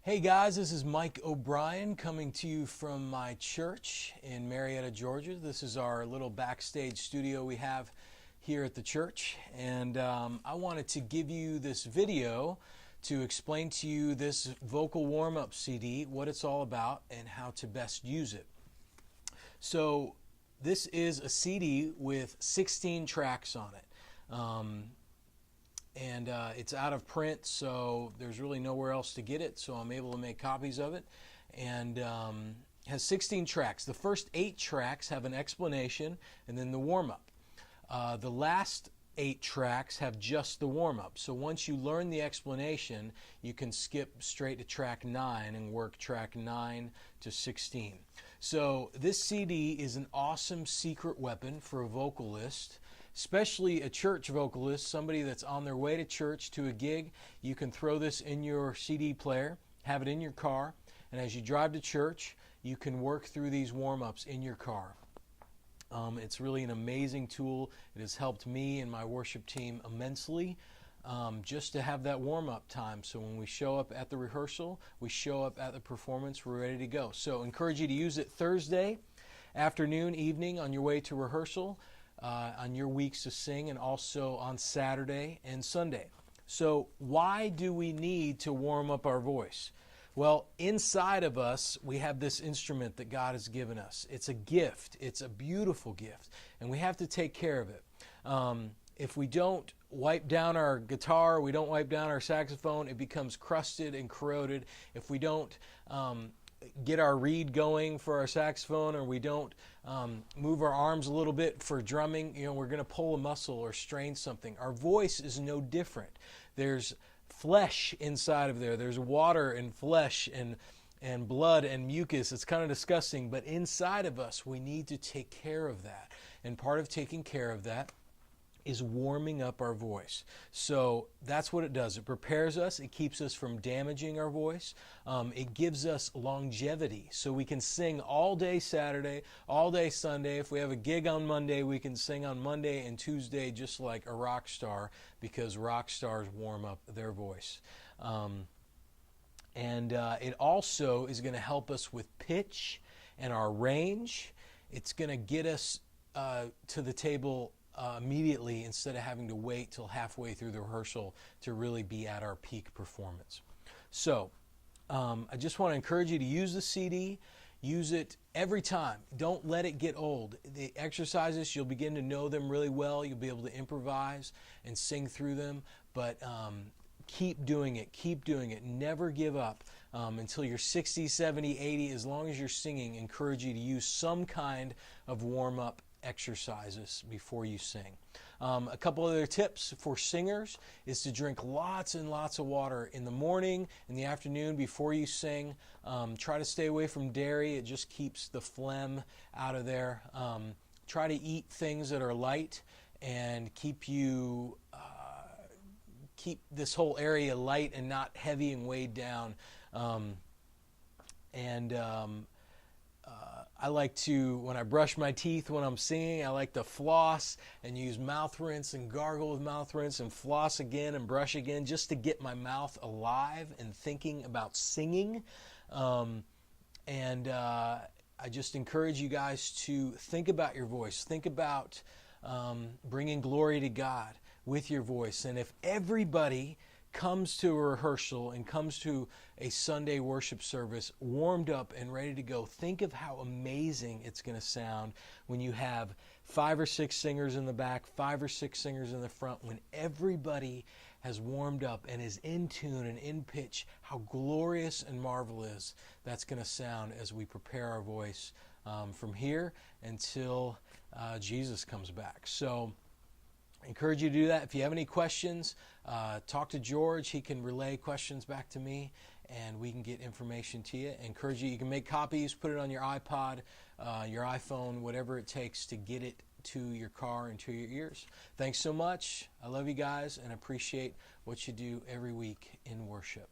Hey guys, this is Mike O'Brien coming to you from my church in Marietta, Georgia. This is our little backstage studio we have here at the church, and I wanted to give you this video to explain to you this vocal warm-up CD, what it's all about, and how to best use it. So this is a CD with 16 tracks on it. It's out of print, so there's really nowhere else to get it, so I'm able to make copies of it. And has 16 tracks. The first 8 tracks have an explanation and then the warm-up. The last 8 tracks have just the warm-up. So once you learn the explanation, you can skip straight to track 9 and work track 9 to 16. So this CD is an awesome secret weapon for a vocalist, especially a church vocalist, somebody that's on their way to church, to a gig. You can throw this in your CD player, have it in your car, and as you drive to church, you can work through these warm-ups in your car. It's really an amazing tool. It has helped me and my worship team immensely, just to have that warm-up time. So when we show up at the rehearsal, we show up at the performance, we're ready to go. So I encourage you to use it Thursday afternoon, evening on your way to rehearsal, on your weeks to sing, and also on Saturday and Sunday. So why do we need to warm up our voice? Well, inside of us, we have this instrument that God has given us. It's a gift. It's a beautiful gift, and we have to take care of it. If we don't wipe down our guitar, we don't wipe down our saxophone, it becomes crusted and corroded. If we don't get our reed going for our saxophone, or we don't move our arms a little bit for drumming, we're going to pull a muscle or strain something. Our voice is no different. There's flesh inside of there. There's water and flesh and blood and mucus. It's kind of disgusting, but inside of us, we need to take care of that. And part of taking care of that is warming up our voice. So that's what it does. It prepares us. It keeps us from damaging our voice. It gives us longevity. So we can sing all day Saturday, all day Sunday. If we have a gig on Monday, we can sing on Monday and Tuesday just like a rock star, because rock stars warm up their voice. It also is going to help us with pitch and our range. It's going to get us to the table immediately, instead of having to wait till halfway through the rehearsal to really be at our peak performance. So I just want to encourage you to use the CD. Use it every time. Don't let it get old. The exercises, you'll begin to know them really well. You'll be able to improvise and sing through them, but keep doing it. Keep doing it. Never give up until you're 60, 70, 80. As long as you're singing, encourage you to use some kind of warm-up exercises before you sing. A couple other tips for singers is to drink lots and lots of water in the morning, in the afternoon, before you sing. Try to stay away from dairy. It just keeps the phlegm out of there. Try to eat things that are light and keep this whole area light and not heavy and weighed down. I like to, when I brush my teeth when I'm singing, I like to floss and use mouth rinse and gargle with mouth rinse and floss again and brush again, just to get my mouth alive and thinking about singing. I just encourage you guys to think about your voice. Think about bringing glory to God with your voice. And if everybody comes to a rehearsal and comes to a Sunday worship service warmed up and ready to go, think of how amazing it's going to sound when you have 5 or 6 singers in the back, 5 or 6 singers in the front. When everybody has warmed up and is in tune and in pitch, how glorious and marvelous that's going to sound as we prepare our voice from here until Jesus comes back. So I encourage you to do that. If you have any questions, talk to George. He can relay questions back to me, and we can get information to you. I encourage you, you can make copies, put it on your iPod, your iPhone, whatever it takes to get it to your car and to your ears. Thanks so much. I love you guys and appreciate what you do every week in worship.